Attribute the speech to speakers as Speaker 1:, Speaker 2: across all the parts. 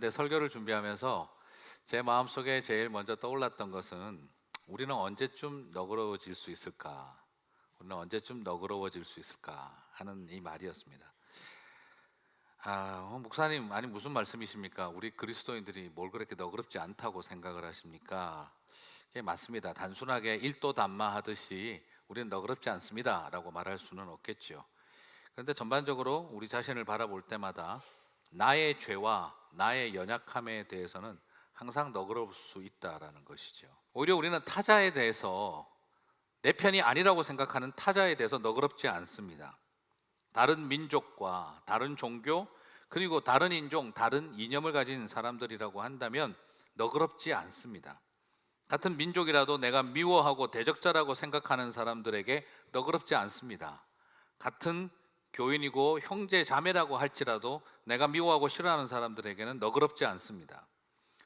Speaker 1: 이제 설교를 준비하면서 제 마음속에 제일 먼저 떠올랐던 것은 우리는 언제쯤 너그러워질 수 있을까? 우리는 언제쯤 너그러워질 수 있을까? 하는 이 말이었습니다. 목사님, 아니 무슨 말씀이십니까? 우리 그리스도인들이 뭘 그렇게 너그럽지 않다고 생각을 하십니까? 예, 맞습니다. 단순하게 일도단마하듯이 우리는 너그럽지 않습니다 라고 말할 수는 없겠죠. 그런데 전반적으로 우리 자신을 바라볼 때마다 나의 죄와 나의 연약함에 대해서는 항상 너그러울 수 있다라는 것이죠. 오히려 우리는 타자에 대해서 내 편이 아니라고 생각하는 타자에 대해서 너그럽지 않습니다. 다른 민족과 다른 종교 그리고 다른 인종, 다른 이념을 가진 사람들이라고 한다면 너그럽지 않습니다. 같은 민족이라도 내가 미워하고 대적자라고 생각하는 사람들에게 너그럽지 않습니다. 같은 교인이고 형제 자매라고 할지라도 내가 미워하고 싫어하는 사람들에게는 너그럽지 않습니다.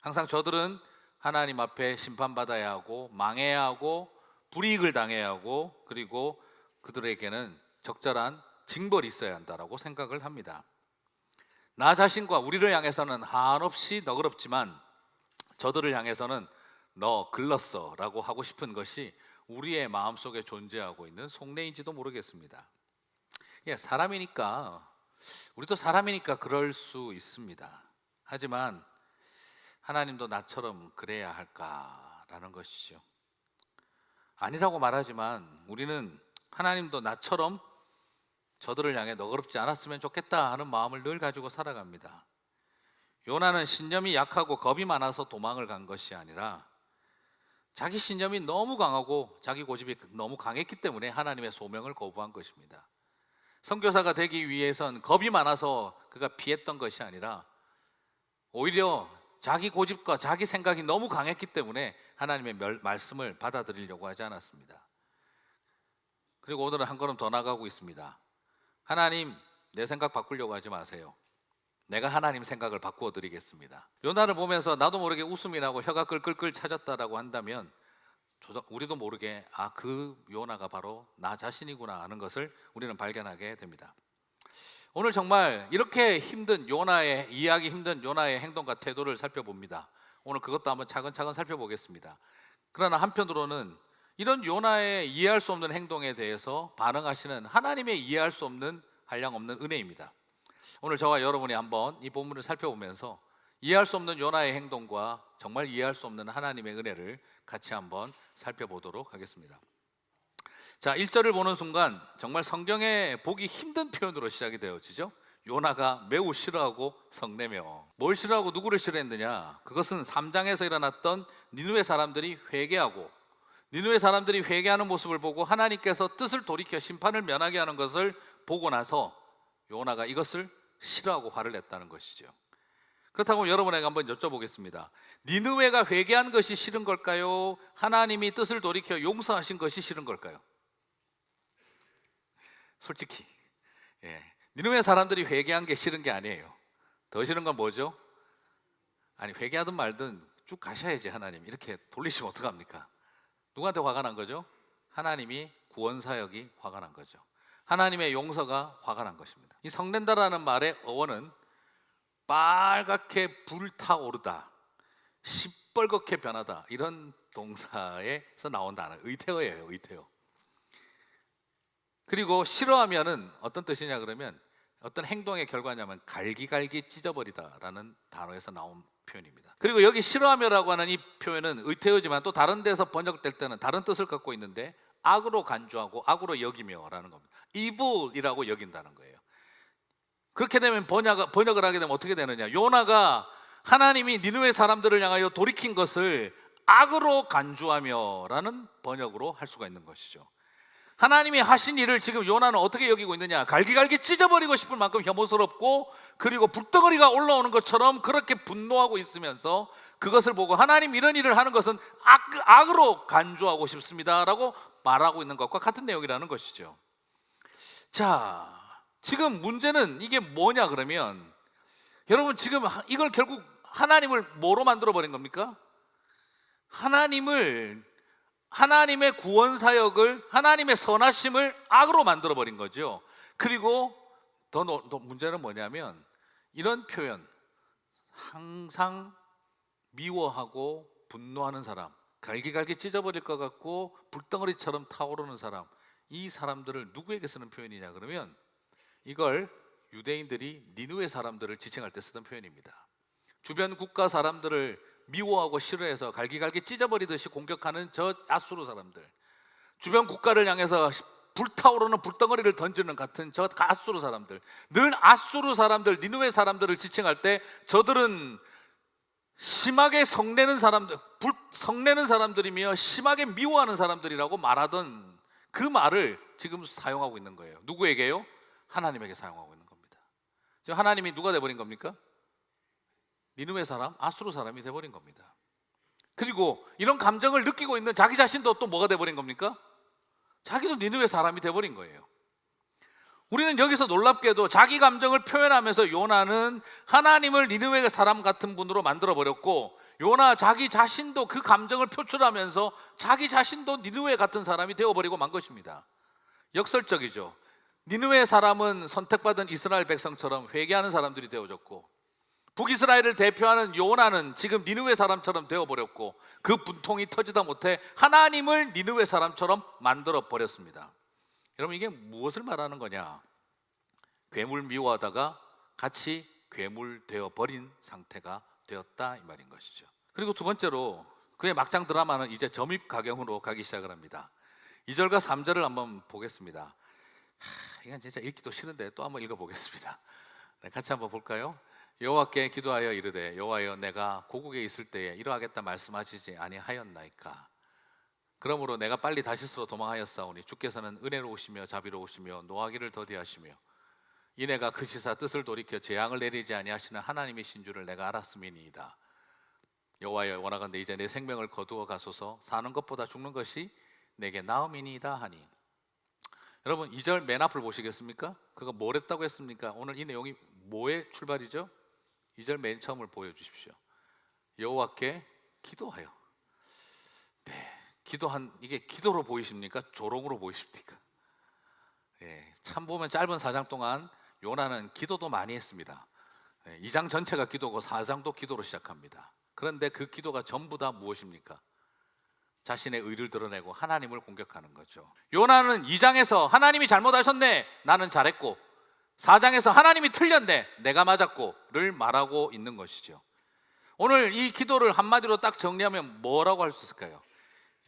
Speaker 1: 항상 저들은 하나님 앞에 심판받아야 하고 망해야 하고 불이익을 당해야 하고 그리고 그들에게는 적절한 징벌이 있어야 한다라고 생각을 합니다. 나 자신과 우리를 향해서는 한없이 너그럽지만 저들을 향해서는 너 글렀어 라고 하고 싶은 것이 우리의 마음속에 존재하고 있는 속내인지도 모르겠습니다. 예, 사람이니까 우리도 사람이니까 그럴 수 있습니다. 하지만 하나님도 나처럼 그래야 할까라는 것이죠. 아니라고 말하지만 우리는 하나님도 나처럼 저들을 향해 너그럽지 않았으면 좋겠다 하는 마음을 늘 가지고 살아갑니다. 요나는 신념이 약하고 겁이 많아서 도망을 간 것이 아니라 자기 신념이 너무 강하고 자기 고집이 너무 강했기 때문에 하나님의 소명을 거부한 것입니다. 선교사가 되기 위해선 겁이 많아서 그가 피했던 것이 아니라 오히려 자기 고집과 자기 생각이 너무 강했기 때문에 하나님의 말씀을 받아들이려고 하지 않았습니다. 그리고 오늘은 한 걸음 더 나가고 있습니다. 하나님, 내 생각 바꾸려고 하지 마세요. 내가 하나님 생각을 바꾸어 드리겠습니다. 요나를 보면서 나도 모르게 웃음이 나고 혀가 끌끌끌 차졌다라고 한다면 우리도 모르게 그 요나가 바로 나 자신이구나 하는 것을 우리는 발견하게 됩니다. 오늘 정말 이렇게 힘든 이해하기 힘든 요나의 행동과 태도를 살펴봅니다. 오늘 그것도 한번 차근차근 살펴보겠습니다. 그러나 한편으로는 이런 요나의 이해할 수 없는 행동에 대해서 반응하시는 하나님의 이해할 수 없는 한량없는 은혜입니다. 오늘 저와 여러분이 한번 이 본문을 살펴보면서 이해할 수 없는 요나의 행동과 정말 이해할 수 없는 하나님의 은혜를 같이 한번 살펴보도록 하겠습니다. 자, 1절을 보는 순간 정말 성경에 보기 힘든 표현으로 시작이 되어지죠. 요나가 매우 싫어하고 성내며. 뭘 싫어하고 누구를 싫어했느냐? 그것은 3장에서 일어났던 니느웨 사람들이 회개하고 니느웨 사람들이 회개하는 모습을 보고 하나님께서 뜻을 돌이켜 심판을 면하게 하는 것을 보고 나서 요나가 이것을 싫어하고 화를 냈다는 것이죠. 그렇다고 여러분에게 한번 여쭤보겠습니다. 니느웨가 회개한 것이 싫은 걸까요? 하나님이 뜻을 돌이켜 용서하신 것이 싫은 걸까요? 솔직히 니느웨 사람들이 회개한 게 싫은 게 아니에요. 더 싫은 건 뭐죠? 아니 회개하든 말든 쭉 가셔야지 하나님 이렇게 돌리시면 어떡합니까? 누구한테 화가 난 거죠? 하나님이 구원사역이 화가 난 거죠. 하나님의 용서가 화가 난 것입니다. 이 성낸다라는 말의 어원은 빨갛게 불타오르다, 시뻘겋게 변하다 이런 동사에서 나온 단어 의태어예요. 의태어. 그리고 싫어하면은 어떤 뜻이냐 그러면 어떤 행동의 결과냐면 갈기갈기 찢어버리다라는 단어에서 나온 표현입니다. 그리고 여기 싫어하며라고 하는 이 표현은 의태어지만 또 다른 데서 번역될 때는 다른 뜻을 갖고 있는데 악으로 간주하고 악으로 여기며라는 겁니다. evil이라고 여긴다는 거예요. 그렇게 되면 번역을 하게 되면 어떻게 되느냐? 요나가 하나님이 니느웨 사람들을 향하여 돌이킨 것을 악으로 간주하며라는 번역으로 할 수가 있는 것이죠. 하나님이 하신 일을 지금 요나는 어떻게 여기고 있느냐? 갈기갈기 찢어버리고 싶을 만큼 혐오스럽고 그리고 불덩어리가 올라오는 것처럼 그렇게 분노하고 있으면서 그것을 보고 하나님 이런 일을 하는 것은 악으로 간주하고 싶습니다 라고 말하고 있는 것과 같은 내용이라는 것이죠. 자, 지금 문제는 이게 뭐냐 그러면 여러분 지금 이걸 결국 하나님을 뭐로 만들어 버린 겁니까? 하나님의 구원 사역을 하나님의 선하심을 악으로 만들어 버린 거죠. 그리고 더 문제는 뭐냐면 이런 표현 항상 미워하고 분노하는 사람, 갈기갈기 찢어버릴 것 같고 불덩어리처럼 타오르는 사람, 이 사람들을 누구에게 쓰는 표현이냐 그러면 이걸 유대인들이 니느웨 사람들을 지칭할 때 쓰던 표현입니다. 주변 국가 사람들을 미워하고 싫어해서 갈기갈기 찢어버리듯이 공격하는 저 아수르 사람들, 주변 국가를 향해서 불타오르는 불덩어리를 던지는 같은 저 아수르 사람들, 늘 아수르 사람들, 니느웨 사람들을 지칭할 때 저들은 심하게 성내는 사람들, 성내는 사람들이며 심하게 미워하는 사람들이라고 말하던 그 말을 지금 사용하고 있는 거예요. 누구에게요? 하나님에게 사용하고 있는 겁니다. 지금 하나님이 누가 돼버린 겁니까? 니느웨 사람, 아수르 사람이 돼버린 겁니다. 그리고 이런 감정을 느끼고 있는 자기 자신도 또 뭐가 돼버린 겁니까? 자기도 니느웨 사람이 돼버린 거예요. 우리는 여기서 놀랍게도 자기 감정을 표현하면서 요나는 하나님을 니느웨 사람 같은 분으로 만들어버렸고, 요나 자기 자신도 그 감정을 표출하면서 자기 자신도 니느웨 같은 사람이 되어버리고 만 것입니다. 역설적이죠. 니느웨 사람은 선택받은 이스라엘 백성처럼 회개하는 사람들이 되어졌고, 북이스라엘을 대표하는 요나는 지금 니느웨 사람처럼 되어버렸고, 그 분통이 터지다 못해 하나님을 니느웨 사람처럼 만들어버렸습니다. 여러분, 이게 무엇을 말하는 거냐? 괴물 미워하다가 같이 괴물 되어버린 상태가 되었다, 이 말인 것이죠. 그리고 두 번째로 그의 막장 드라마는 이제 점입 가경으로 가기 시작을 합니다. 2절과 3절을 한번 보겠습니다. 이건 진짜 읽기도 싫은데 또 한번 읽어보겠습니다. 네, 같이 한번 볼까요? 여호와께 기도하여 이르되, 여호와여, 내가 고국에 있을 때에 이러하겠다 말씀하시지 아니하였나이까? 그러므로 내가 빨리 다시스로 도망하였사오니 주께서는 은혜로우시며 자비로우시며 노하기를 더디하시며 이내가 그 시사 뜻을 돌이켜 재앙을 내리지 아니하시는 하나님이신 줄을 내가 알았음이니이다. 여호와여, 원하건대 이제 내 생명을 거두어 가소서. 사는 것보다 죽는 것이 내게 나음이니이다 하니. 여러분, 2절 맨 앞을 보시겠습니까? 그가 뭘 했다고 했습니까? 오늘 이 내용이 뭐의 출발이죠? 2절 맨 처음을 보여주십시오. 여호와께 기도하여. 네, 기도한, 이게 기도로 보이십니까? 조롱으로 보이십니까? 네, 참 보면 짧은 4장 동안 요나는 기도도 많이 했습니다. 2장 전체가 기도고 4장도 기도로 시작합니다. 그런데 그 기도가 전부 다 무엇입니까? 자신의 의를 드러내고 하나님을 공격하는 거죠. 요나는 2장에서 하나님이 잘못하셨네, 나는 잘했고, 4장에서 하나님이 틀렸네, 내가 맞았고를 말하고 있는 것이죠. 오늘 이 기도를 한마디로 딱 정리하면 뭐라고 할 수 있을까요?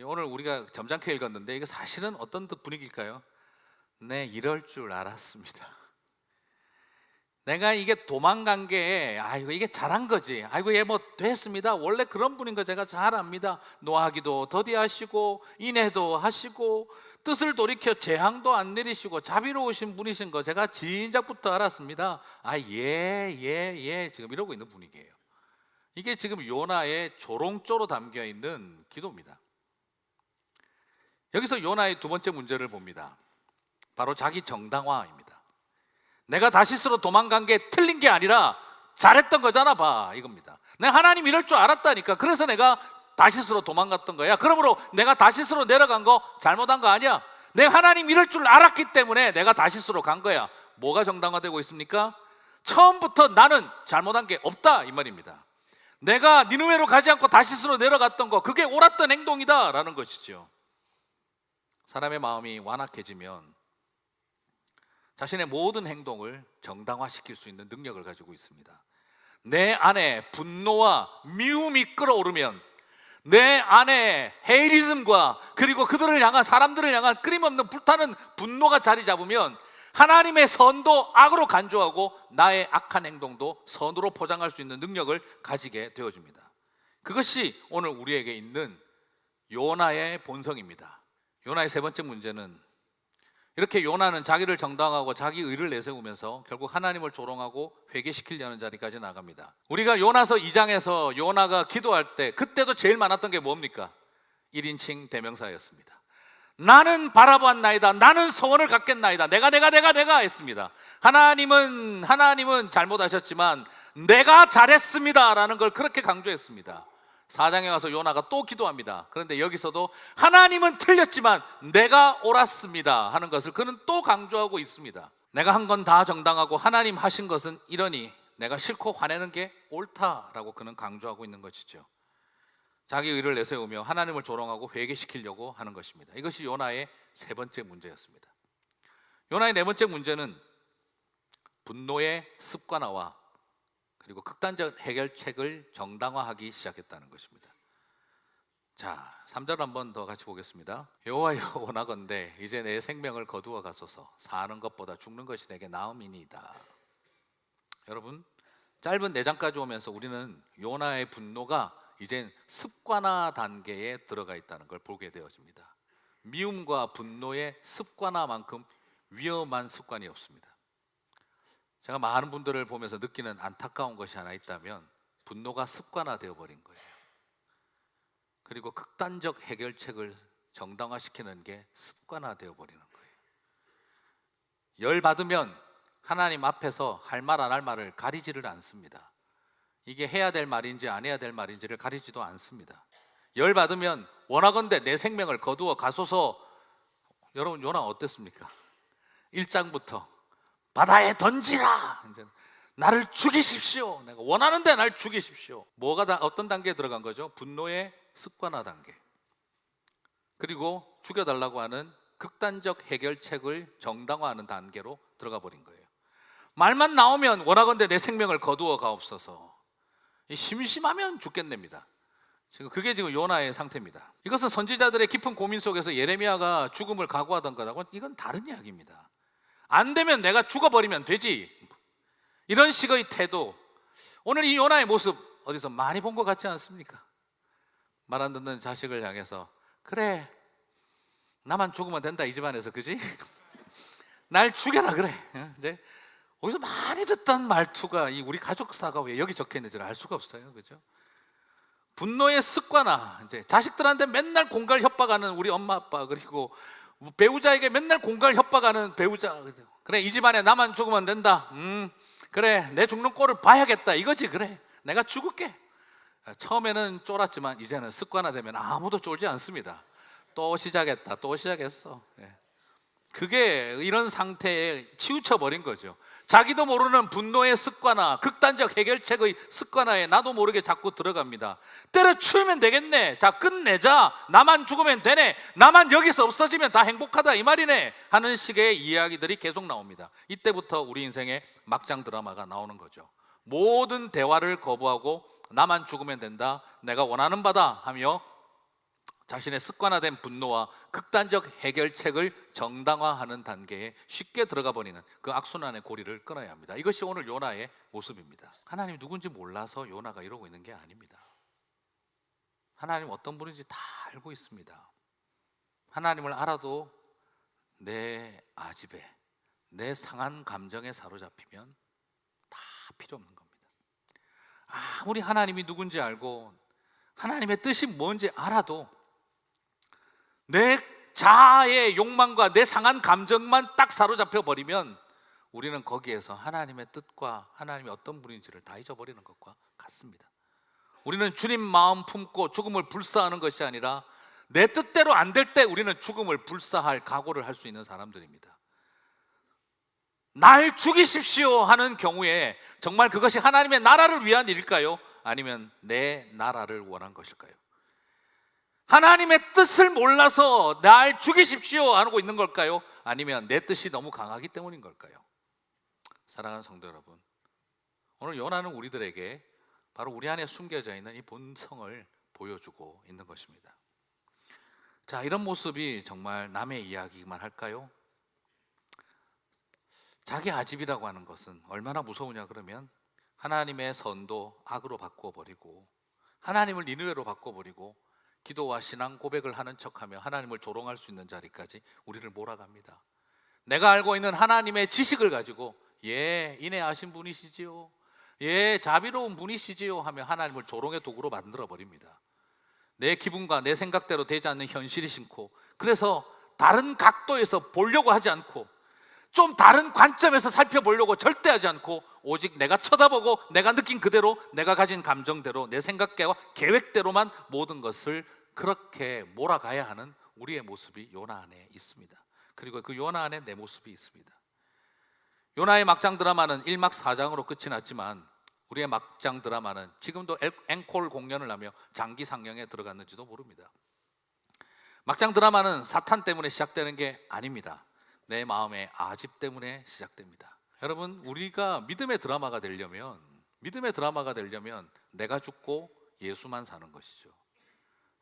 Speaker 1: 오늘 우리가 점잖게 읽었는데 이게 사실은 어떤 분위기일까요? 네, 이럴 줄 알았습니다. 내가 이게 도망간 게, 아이고 이게 잘한 거지, 아이고 얘 뭐 됐습니다, 원래 그런 분인 거 제가 잘 압니다. 노하기도 더디하시고 인애도 하시고 뜻을 돌이켜 재앙도 안 내리시고 자비로우신 분이신 거 제가 진작부터 알았습니다. 예, 지금 이러고 있는 분위기예요. 이게 지금 요나의 조롱조로 담겨 있는 기도입니다. 여기서 요나의 두 번째 문제를 봅니다. 바로 자기 정당화입니다. 내가 다시스로 도망간 게 틀린 게 아니라 잘했던 거잖아 봐, 이겁니다. 내가 하나님 이럴 줄 알았다니까. 그래서 내가 다시스로 도망갔던 거야. 그러므로 내가 다시스로 내려간 거 잘못한 거 아니야. 내가 하나님 이럴 줄 알았기 때문에 내가 다시스로 간 거야. 뭐가 정당화되고 있습니까? 처음부터 나는 잘못한 게 없다, 이 말입니다. 내가 니느웨로 가지 않고 다시스로 내려갔던 거, 그게 옳았던 행동이다 라는 것이죠. 사람의 마음이 완악해지면 자신의 모든 행동을 정당화시킬 수 있는 능력을 가지고 있습니다. 내 안에 분노와 미움이 끓어오르면, 내 안에 헤이리즘과 그리고 그들을 향한, 사람들을 향한 끊임없는 불타는 분노가 자리 잡으면 하나님의 선도 악으로 간주하고 나의 악한 행동도 선으로 포장할 수 있는 능력을 가지게 되어집니다. 그것이 오늘 우리에게 있는 요나의 본성입니다. 요나의 세 번째 문제는, 이렇게 요나는 자기를 정당화하고 자기 의를 내세우면서 결국 하나님을 조롱하고 회개시키려는 자리까지 나갑니다. 우리가 요나서 2장에서 요나가 기도할 때 그때도 제일 많았던 게 뭡니까? 1인칭 대명사였습니다. 나는 바라보았나이다, 나는 소원을 갖겠나이다, 내가 했습니다. 하나님은 잘못하셨지만 내가 잘했습니다 라는 걸 그렇게 강조했습니다. 4장에 와서 요나가 또 기도합니다. 그런데 여기서도 하나님은 틀렸지만 내가 옳았습니다 하는 것을 그는 또 강조하고 있습니다. 내가 한 건 다 정당하고 하나님 하신 것은 이러니 내가 싫고 화내는 게 옳다라고 그는 강조하고 있는 것이죠. 자기 의를 내세우며 하나님을 조롱하고 회개시키려고 하는 것입니다. 이것이 요나의 세 번째 문제였습니다. 요나의 네 번째 문제는 분노의 습관화와 그리고 극단적 해결책을 정당화하기 시작했다는 것입니다. 자, 3절 한번 더 같이 보겠습니다. 여호와여 원하건대 이제 내 생명을 거두어 가소서. 사는 것보다 죽는 것이 내게 나음이니이다. 여러분, 짧은 4장까지 오면서 우리는 요나의 분노가 이젠 습관화 단계에 들어가 있다는 걸 보게 되어집니다. 미움과 분노의 습관화만큼 위험한 습관이 없습니다. 제가 많은 분들을 보면서 느끼는 안타까운 것이 하나 있다면 분노가 습관화되어 버린 거예요. 그리고 극단적 해결책을 정당화시키는 게 습관화되어 버리는 거예요. 열받으면 하나님 앞에서 할 말 안 할 말을 가리지를 않습니다. 이게 해야 될 말인지 안 해야 될 말인지를 가리지도 않습니다. 열받으면 원하건대 내 생명을 거두어 가소서. 여러분, 요나 어땠습니까? 1장부터 바다에 던지라. 이제 나를 죽이십시오. 내가 원하는데 날 죽이십시오. 뭐가 어떤 단계에 들어간 거죠? 분노의 습관화 단계. 그리고 죽여달라고 하는 극단적 해결책을 정당화하는 단계로 들어가 버린 거예요. 말만 나오면 원하건대 내 생명을 거두어 가옵소서. 심심하면 죽겠냅니다. 그게 지금 요나의 상태입니다. 이것은 선지자들의 깊은 고민 속에서 예레미야가 죽음을 각오하던 것하고 이건 다른 이야기입니다. 안 되면 내가 죽어버리면 되지, 이런 식의 태도. 오늘 이 요나의 모습 어디서 많이 본 것 같지 않습니까? 말 안 듣는 자식을 향해서 그래 나만 죽으면 된다 이 집안에서, 그지? 날 죽여라 그래. 이제 어디서 많이 듣던 말투가 이 우리 가족사가 왜 여기 적혀 있는지를 알 수가 없어요, 그죠? 분노의 습관화. 이제 자식들한테 맨날 공갈 협박하는 우리 엄마 아빠, 그리고 배우자에게 맨날 공갈 협박하는 배우자. 그래 이 집안에 나만 죽으면 된다. 그래 내 죽는 꼴을 봐야겠다 이거지. 그래 내가 죽을게. 처음에는 쫄았지만 이제는 습관화되면 아무도 쫄지 않습니다. 또 시작했다, 또 시작했어. 그게 이런 상태에 치우쳐버린 거죠. 자기도 모르는 분노의 습관화, 극단적 해결책의 습관화에 나도 모르게 자꾸 들어갑니다. 때려치우면 되겠네. 자 끝내자. 나만 죽으면 되네. 나만 여기서 없어지면 다 행복하다 이 말이네 하는 식의 이야기들이 계속 나옵니다. 이때부터 우리 인생의 막장 드라마가 나오는 거죠. 모든 대화를 거부하고 나만 죽으면 된다, 내가 원하는 바다 하며 자신의 습관화된 분노와 극단적 해결책을 정당화하는 단계에 쉽게 들어가 버리는 그 악순환의 고리를 끊어야 합니다. 이것이 오늘 요나의 모습입니다. 하나님이 누군지 몰라서 요나가 이러고 있는 게 아닙니다. 하나님 어떤 분인지 다 알고 있습니다. 하나님을 알아도 내 아집에, 내 상한 감정에 사로잡히면 다 필요 없는 겁니다. 아무리 하나님이 누군지 알고 하나님의 뜻이 뭔지 알아도 내 자아의 욕망과 내 상한 감정만 딱 사로잡혀 버리면 우리는 거기에서 하나님의 뜻과 하나님이 어떤 분인지를 다 잊어버리는 것과 같습니다. 우리는 주님 마음 품고 죽음을 불사하는 것이 아니라 내 뜻대로 안 될 때 우리는 죽음을 불사할 각오를 할 수 있는 사람들입니다. 날 죽이십시오 하는 경우에 정말 그것이 하나님의 나라를 위한 일일까요? 아니면 내 나라를 원한 것일까요? 하나님의 뜻을 몰라서 날 죽이십시오 하고 있는 걸까요? 아니면 내 뜻이 너무 강하기 때문인 걸까요? 사랑하는 성도 여러분, 오늘 요나는 우리들에게 바로 우리 안에 숨겨져 있는 이 본성을 보여주고 있는 것입니다. 자, 이런 모습이 정말 남의 이야기만 할까요? 자기 아집이라고 하는 것은 얼마나 무서우냐 그러면 하나님의 선도 악으로 바꿔버리고 하나님을 니느웨로 바꿔버리고 기도와 신앙 고백을 하는 척하며 하나님을 조롱할 수 있는 자리까지 우리를 몰아갑니다. 내가 알고 있는 하나님의 지식을 가지고 예, 인내하신 분이시지요, 예, 자비로운 분이시지요 하며 하나님을 조롱의 도구로 만들어버립니다. 내 기분과 내 생각대로 되지 않는 현실이 싫고, 그래서 다른 각도에서 보려고 하지 않고 좀 다른 관점에서 살펴보려고 절대 하지 않고 오직 내가 쳐다보고 내가 느낀 그대로 내가 가진 감정대로 내 생각과 계획대로만 모든 것을 그렇게 몰아가야 하는 우리의 모습이 요나 안에 있습니다. 그리고 그 요나 안에 내 모습이 있습니다. 요나의 막장 드라마는 1막 4장으로 끝이 났지만 우리의 막장 드라마는 지금도 앵콜 공연을 하며 장기 상영에 들어갔는지도 모릅니다. 막장 드라마는 사탄 때문에 시작되는 게 아닙니다. 내 마음의 아집 때문에 시작됩니다. 여러분, 우리가 믿음의 드라마가 되려면 내가 죽고 예수만 사는 것이죠.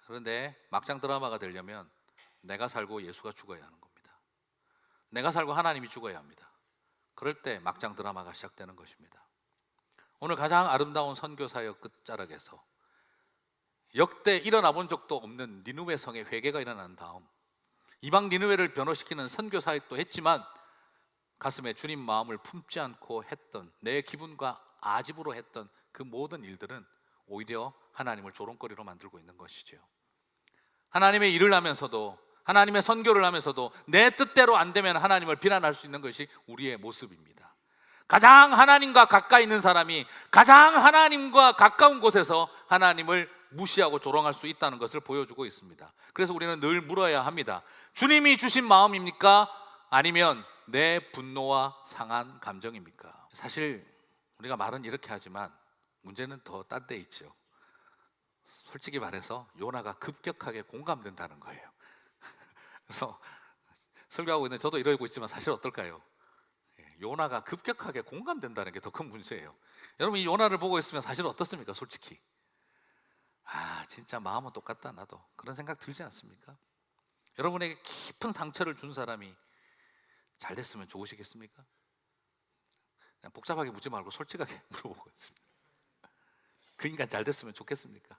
Speaker 1: 그런데 막장 드라마가 되려면 내가 살고 예수가 죽어야 하는 겁니다. 내가 살고 하나님이 죽어야 합니다. 그럴 때 막장 드라마가 시작되는 것입니다. 오늘 가장 아름다운 선교 사역 끝자락에서 역대 일어나 본 적도 없는 니느웨 성의 회개가 일어난 다음 이방 니느웨를 변호시키는 선교 사역도 했지만 가슴에 주님 마음을 품지 않고 했던, 내 기분과 아집으로 했던 그 모든 일들은 오히려 하나님을 조롱거리로 만들고 있는 것이죠. 하나님의 일을 하면서도, 하나님의 선교를 하면서도 내 뜻대로 안 되면 하나님을 비난할 수 있는 것이 우리의 모습입니다. 가장 하나님과 가까이 있는 사람이 가장 하나님과 가까운 곳에서 하나님을 무시하고 조롱할 수 있다는 것을 보여주고 있습니다. 그래서 우리는 늘 물어야 합니다. 주님이 주신 마음입니까? 아니면 내 분노와 상한 감정입니까? 사실 우리가 말은 이렇게 하지만 문제는 더 딴 데 있죠. 솔직히 말해서 요나가 급격하게 공감된다는 거예요. 그래서 설교하고 있는 저도 이러고 있지만 사실 어떨까요? 요나가 급격하게 공감된다는 게 더 큰 문제예요. 여러분, 이 요나를 보고 있으면 사실 어떻습니까? 솔직히 진짜 마음은 똑같다, 나도 그런 생각 들지 않습니까? 여러분에게 깊은 상처를 준 사람이 잘 됐으면 좋으시겠습니까? 그냥 복잡하게 묻지 말고 솔직하게 물어보고 있습니다. 그 인간 잘 됐으면 좋겠습니까?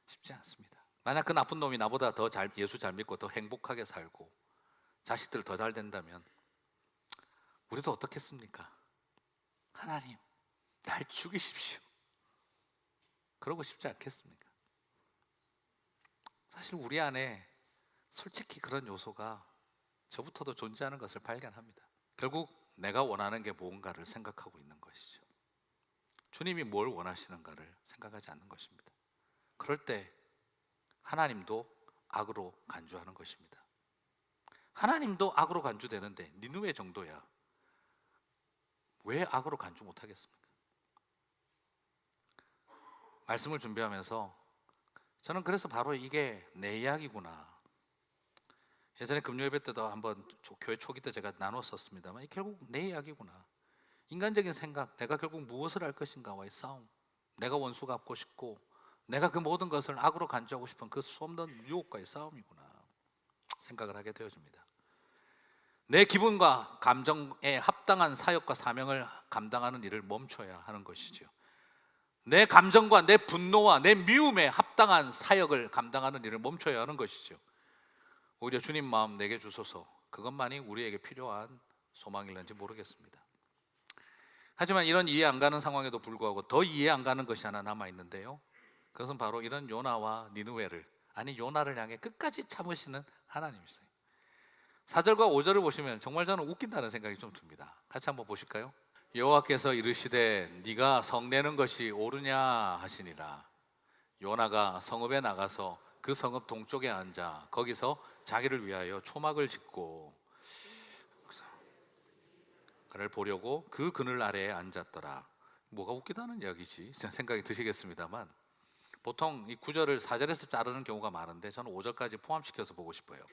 Speaker 1: 쉽지 않습니다. 만약 그 나쁜 놈이 나보다 더 예수 잘 믿고 더 행복하게 살고 자식들 더 잘 된다면 우리도 어떻겠습니까? 하나님, 날 죽이십시오. 그러고 싶지 않겠습니까? 사실 우리 안에 솔직히 그런 요소가 저부터도 존재하는 것을 발견합니다. 결국 내가 원하는 게 뭔가를 생각하고 있는 것이죠. 주님이 뭘 원하시는가를 생각하지 않는 것입니다. 그럴 때 하나님도 악으로 간주하는 것입니다. 하나님도 악으로 간주되는데 니느웨 정도야 왜 악으로 간주 못하겠습니까? 말씀을 준비하면서 저는 그래서 바로 이게 내 이야기구나. 예전에 금요예배 때도 한번 교회 초기 때 제가 나눴었습니다만 결국 내 이야기구나. 인간적인 생각, 내가 결국 무엇을 할 것인가와의 싸움, 내가 원수 갚고 싶고 내가 그 모든 것을 악으로 간주하고 싶은 그 수없는 유혹과의 싸움이구나 생각을 하게 되어집니다. 내 기분과 감정에 합당한 사역과 사명을 감당하는 일을 멈춰야 하는 것이죠. 내 감정과 내 분노와 내 미움에 합당한 사역을 감당하는 일을 멈춰야 하는 것이죠. 오히려 주님 마음 내게 주소서, 그것만이 우리에게 필요한 소망일는지 모르겠습니다. 하지만 이런 이해 안 가는 상황에도 불구하고 더 이해 안 가는 것이 하나 남아있는데요, 그것은 바로 이런 요나와 니느웨를, 아니 요나를 향해 끝까지 참으시는 하나님이세요. 4절과 5절을 보시면 정말 저는 웃긴다는 생각이 좀 듭니다. 같이 한번 보실까요? 여호와께서 이르시되 네가 성내는 것이 옳으냐 하시니라. 요나가 성읍에 나가서 그 성읍 동쪽에 앉아 거기서 자기를 위하여 초막을 짓고 그를 보려고 그 그늘 아래에 앉았더라. 뭐가 웃기다는 이야기지 생각이 드시겠습니다만, 보통 이 9절을 4절에서 자르는 경우가 많은데 저는 5절까지 포함시켜서 보고 싶어요.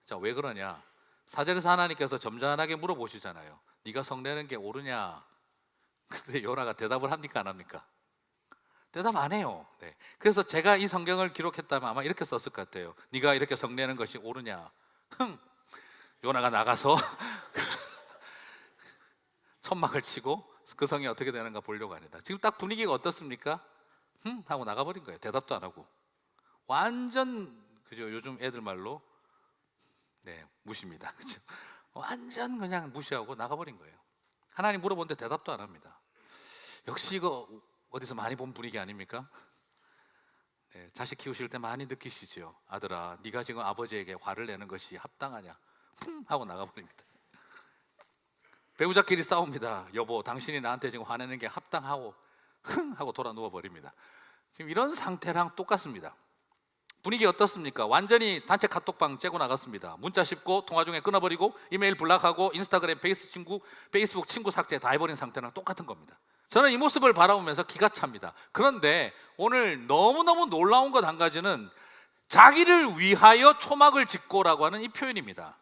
Speaker 1: 자, 왜 그러냐? 4절에서 하나님께서 점잖하게 물어보시잖아요. 네가 성내는 게 옳으냐? 근데 요나가 대답을 합니까 안 합니까? 대답 안 해요. 네. 그래서 제가 이 성경을 기록했다면 아마 이렇게 썼을 것 같아요. 네가 이렇게 성내는 것이 옳으냐? 요나가 나가서 천막을 치고 그 성이 어떻게 되는가 보려고 합니다. 지금 딱 분위기가 어떻습니까? 하고 나가버린 거예요. 대답도 안 하고. 완전 그죠? 요즘 애들 말로 무시입니다. 그죠? 완전 그냥 무시하고 나가버린 거예요. 하나님 물어보는데 대답도 안 합니다. 역시 이거 어디서 많이 본 분위기 아닙니까? 자식 키우실 때 많이 느끼시죠? 아들아, 네가 지금 아버지에게 화를 내는 것이 합당하냐? 하고 나가버립니다. 배우자끼리 싸웁니다. 여보, 당신이 나한테 지금 화내는 게 합당하고 하고 돌아 누워버립니다. 지금 이런 상태랑 똑같습니다. 분위기 어떻습니까? 완전히 단체 카톡방 째고 나갔습니다. 문자 씹고 통화 중에 끊어버리고 이메일 블락하고 인스타그램, 페이스북 친구 삭제 다 해버린 상태랑 똑같은 겁니다. 저는 이 모습을 바라보면서 기가 찹니다. 그런데 오늘 너무너무 놀라운 것 한 가지는 자기를 위하여 초막을 짓고라고 하는 이 표현입니다.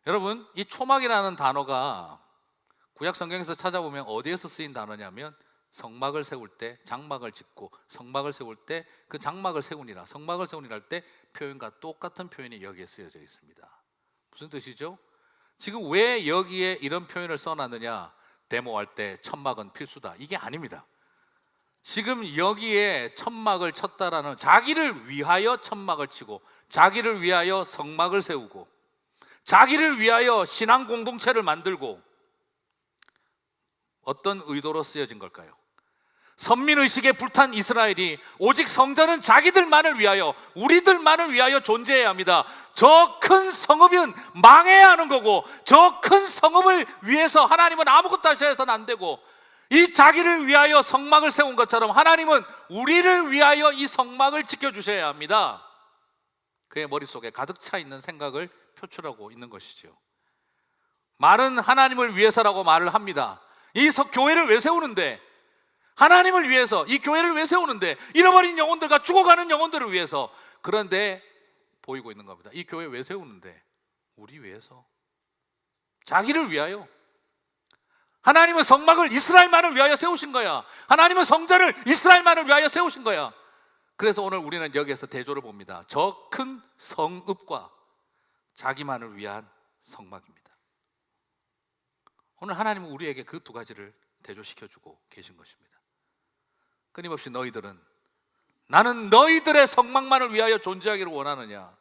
Speaker 1: 여러분, 이 초막이라는 단어가 구약 성경에서 찾아보면 어디에서 쓰인 단어냐면 성막을 세울 때 장막을 짓고 성막을 세울 때 그 장막을 세우니라, 성막을 세우니라 할 때 표현과 똑같은 표현이 여기에 쓰여져 있습니다. 무슨 뜻이죠? 지금 왜 여기에 이런 표현을 써놨느냐? 데모할 때 천막은 필수다, 이게 아닙니다. 지금 여기에 천막을 쳤다라는, 자기를 위하여 천막을 치고 자기를 위하여 성막을 세우고 자기를 위하여 신앙 공동체를 만들고, 어떤 의도로 쓰여진 걸까요? 선민의식에 불탄 이스라엘이 오직 성전은 자기들만을 위하여, 우리들만을 위하여 존재해야 합니다. 저 큰 성읍은 망해야 하는 거고, 저 큰 성읍을 위해서 하나님은 아무것도 하셔서는 안 되고, 이 자기를 위하여 성막을 세운 것처럼 하나님은 우리를 위하여 이 성막을 지켜주셔야 합니다. 그의 머릿속에 가득 차 있는 생각을 표출하고 있는 것이죠. 말은 하나님을 위해서라고 말을 합니다. 이 교회를 왜 세우는데? 하나님을 위해서. 이 교회를 왜 세우는데? 잃어버린 영혼들과 죽어가는 영혼들을 위해서. 그런데 보이고 있는 겁니다. 이 교회 왜 세우는데? 우리 위해서, 자기를 위하여. 하나님은 성막을 이스라엘만을 위하여 세우신 거야. 하나님은 성전을 이스라엘만을 위하여 세우신 거야. 그래서 오늘 우리는 여기에서 대조를 봅니다. 저 큰 성읍과 자기만을 위한 성막입니다. 오늘 하나님은 우리에게 그 두 가지를 대조시켜주고 계신 것입니다. 끊임없이 너희들은, 나는 너희들의 성막만을 위하여 존재하기를 원하느냐?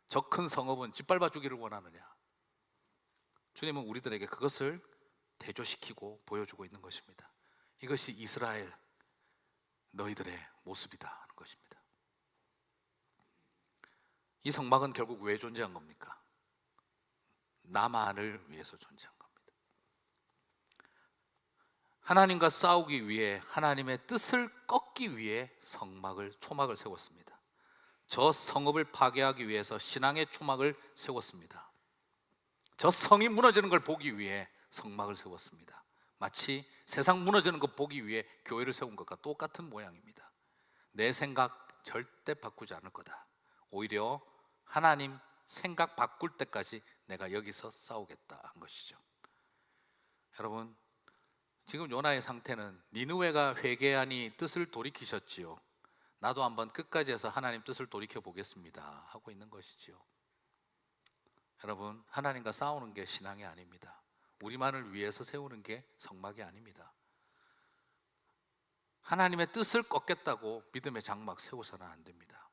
Speaker 1: 저 큰 성읍은 짓밟아 주기를 원하느냐? 주님은 우리들에게 그것을 대조시키고 보여주고 있는 것입니다. 이것이 이스라엘 너희들의 모습이다 하는 것입니다. 이 성막은 결국 왜 존재한 겁니까? 나만을 위해서 존재한 겁니다. 하나님과 싸우기 위해, 하나님의 뜻을 꺾기 위해 초막을 세웠습니다. 저 성읍을 파괴하기 위해서 신앙의 초막을 세웠습니다. 저 성이 무너지는 걸 보기 위해 성막을 세웠습니다. 마치 세상 무너지는 것 보기 위해 교회를 세운 것과 똑같은 모양입니다. 내 생각 절대 바꾸지 않을 거다. 오히려 하나님 생각 바꿀 때까지 내가 여기서 싸우겠다 한 것이죠. 여러분, 지금 요나의 상태는 니느웨가 회개하니 뜻을 돌이키셨지요. 나도 한번 끝까지 해서 하나님 뜻을 돌이켜 보겠습니다 하고 있는 것이지요. 여러분, 하나님과 싸우는 게 신앙이 아닙니다. 우리만을 위해서 세우는 게 성막이 아닙니다. 하나님의 뜻을 꺾겠다고 믿음의 장막 세워서는 안 됩니다.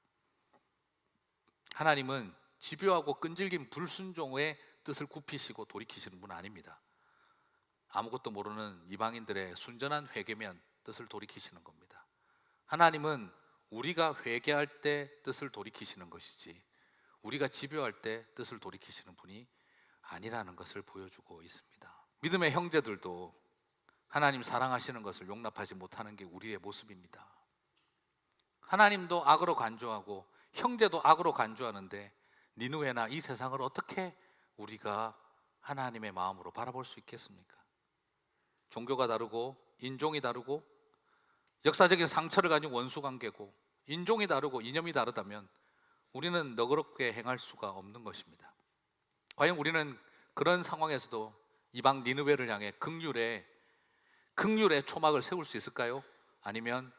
Speaker 1: 하나님은 집요하고 끈질긴 불순종의 뜻을 굽히시고 돌이키시는 분 아닙니다. 아무것도 모르는 이방인들의 순전한 회개면 뜻을 돌이키시는 겁니다. 하나님은 우리가 회개할 때 뜻을 돌이키시는 것이지, 우리가 집요할 때 뜻을 돌이키시는 분이 아니라는 것을 보여주고 있습니다. 믿음의 형제들도 하나님 사랑하시는 것을 용납하지 못하는 게 우리의 모습입니다. 하나님도 악으로 간주하고 형제도 악으로 간주하는데 니느웨나 이 세상을 어떻게 우리가 하나님의 마음으로 바라볼 수 있겠습니까? 종교가 다르고 인종이 다르고 역사적인 상처를 가진 원수관계고 인종이 다르고 이념이 다르다면 우리는 너그럽게 행할 수가 없는 것입니다. 과연 우리는 그런 상황에서도 이방 니느웨를 향해 긍휼의 초막을 세울 수 있을까요? 아니면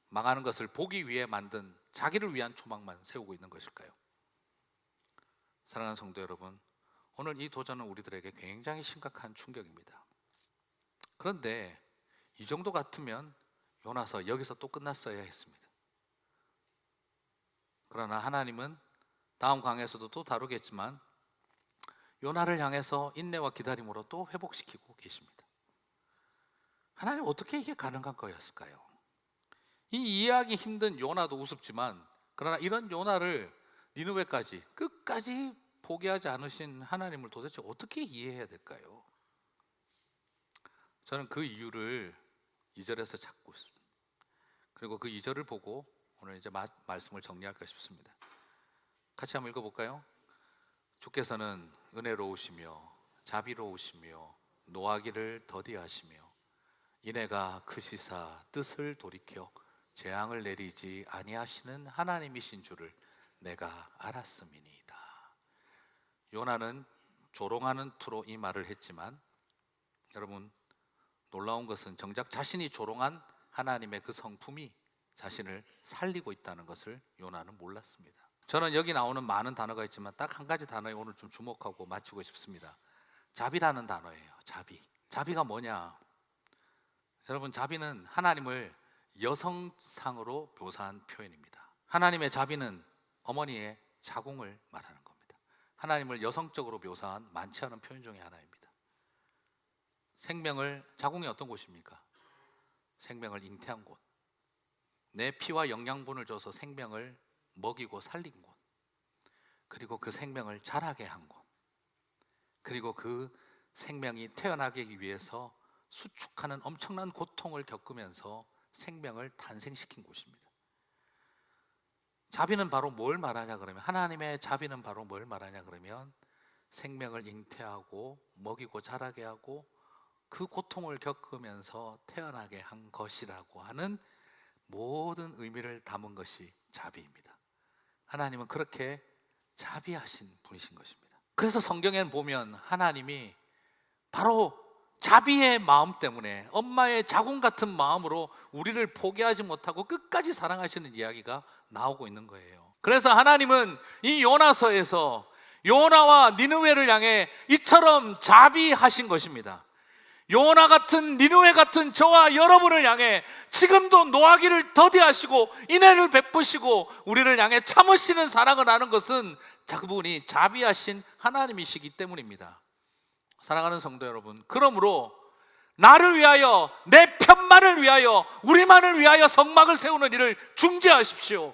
Speaker 1: 망하는 것을 보기 위해 만든 자기를 위한 초막만 세우고 있는 것일까요? 사랑하는 성도 여러분, 오늘 이 도전은 우리들에게 굉장히 심각한 충격입니다. 그런데 이 정도 같으면 요나서 여기서 또 끝났어야 했습니다. 그러나 하나님은 다음 강에서도 또 다루겠지만 요나를 향해서 인내와 기다림으로 또 회복시키고 계십니다. 하나님, 어떻게 이게 가능한 거였을까요? 이 이해하기 힘든 요나도 우습지만, 그러나 이런 요나를 니느웨까지 끝까지 포기하지 않으신 하나님을 도대체 어떻게 이해해야 될까요? 저는 그 이유를 2절에서 찾고 있습니다. 그리고 그 2절을 보고 오늘 이제 말씀을 정리할까 싶습니다. 같이 한번 읽어볼까요? 주께서는 은혜로우시며 자비로우시며 노하기를 더디하시며 인애가 크시사 뜻을 돌이켜 재앙을 내리지 아니하시는 하나님이신 줄을 내가 알았음이니이다. 요나는 조롱하는 투로 이 말을 했지만, 여러분, 놀라운 것은 정작 자신이 조롱한 하나님의 그 성품이 자신을 살리고 있다는 것을 요나는 몰랐습니다. 저는 여기 나오는 많은 단어가 있지만 딱 한 가지 단어에 오늘 좀 주목하고 마치고 싶습니다. 자비라는 단어예요. 자비가 뭐냐? 여러분, 자비는 하나님을 여성상으로 묘사한 표현입니다. 하나님의 자비는 어머니의 자궁을 말하는 겁니다. 하나님을 여성적으로 묘사한 많지 않은 표현 중에 하나입니다. 자궁이 어떤 곳입니까? 생명을 잉태한 곳, 내 피와 영양분을 줘서 생명을 먹이고 살린 곳, 그리고 그 생명을 자라게 한 곳, 그리고 그 생명이 태어나기 위해서 수축하는 엄청난 고통을 겪으면서 생명을 탄생시킨 곳입니다. 자비는 바로 뭘 말하냐 그러면, 하나님의 자비는 바로 뭘 말하냐 그러면, 생명을 잉태하고 먹이고 자라게 하고 그 고통을 겪으면서 태어나게 한 것이라고 하는 모든 의미를 담은 것이 자비입니다. 하나님은 그렇게 자비하신 분이신 것입니다. 그래서 성경에 보면 하나님이 바로 자비의 마음 때문에, 엄마의 자궁 같은 마음으로 우리를 포기하지 못하고 끝까지 사랑하시는 이야기가 나오고 있는 거예요. 그래서 하나님은 이 요나서에서 요나와 니느웨를 향해 이처럼 자비하신 것입니다. 요나 같은, 니느웨 같은 저와 여러분을 향해 지금도 노하기를 더디하시고 인애를 베푸시고 우리를 향해 참으시는 사랑을 하는 것은 그분이 자비하신 하나님이시기 때문입니다. 사랑하는 성도 여러분, 그러므로 나를 위하여, 내 편만을 위하여, 우리만을 위하여 성막을 세우는 일을 중지하십시오.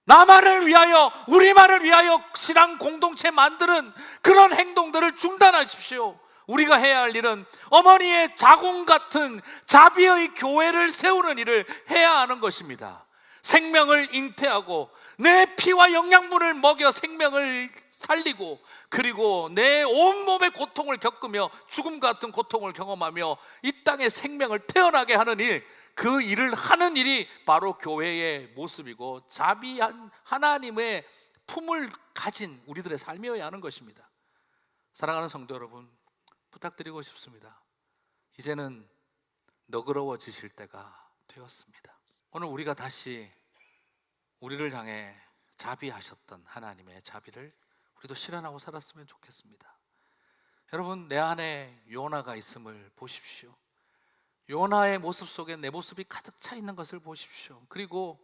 Speaker 1: 나만을 위하여, 우리만을 위하여 신앙 공동체 만드는 그런 행동들을 중단하십시오. 우리가 해야 할 일은 어머니의 자궁 같은 자비의 교회를 세우는 일을 해야 하는 것입니다. 생명을 잉태하고 내 피와 영양분을 먹여 생명을 살리고, 그리고 내 온몸의 고통을 겪으며 죽음 같은 고통을 경험하며 이 땅에 생명을 태어나게 하는 일, 그 일을 하는 일이 바로 교회의 모습이고 자비한 하나님의 품을 가진 우리들의 삶이어야 하는 것입니다. 사랑하는 성도 여러분, 부탁드리고 싶습니다. 이제는 너그러워지실 때가 되었습니다. 오늘 우리가 다시 우리를 향해 자비하셨던 하나님의 자비를 우리도 실현하고 살았으면 좋겠습니다. 여러분, 내 안에 요나가 있음을 보십시오. 요나의 모습 속에 내 모습이 가득 차 있는 것을 보십시오. 그리고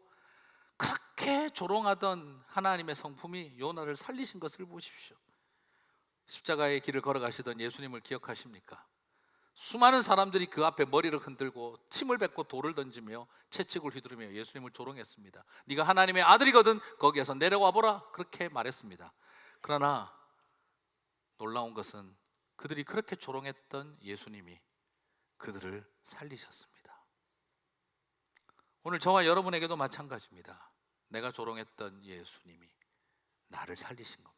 Speaker 1: 그렇게 조롱하던 하나님의 성품이 요나를 살리신 것을 보십시오. 십자가의 길을 걸어가시던 예수님을 기억하십니까? 수많은 사람들이 그 앞에 머리를 흔들고 침을 뱉고 돌을 던지며 채찍을 휘두르며 예수님을 조롱했습니다. 네가 하나님의 아들이거든 거기에서 내려와 보라, 그렇게 말했습니다. 그러나 놀라운 것은 그들이 그렇게 조롱했던 예수님이 그들을 살리셨습니다. 오늘 저와 여러분에게도 마찬가지입니다. 내가 조롱했던 예수님이 나를 살리신 겁니다.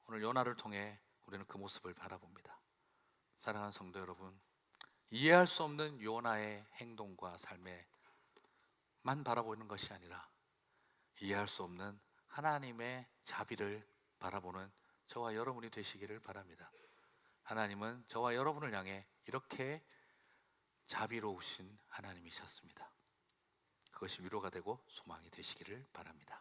Speaker 1: 오늘 요나를 통해 우리는 그 모습을 바라봅니다. 사랑하는 성도 여러분, 이해할 수 없는 요나의 행동과 삶에만 바라보는 것이 아니라 이해할 수 없는 하나님의 자비를 바라보는 저와 여러분이 되시기를 바랍니다. 하나님은 저와 여러분을 향해 이렇게 자비로우신 하나님이셨습니다. 그것이 위로가 되고 소망이 되시기를 바랍니다.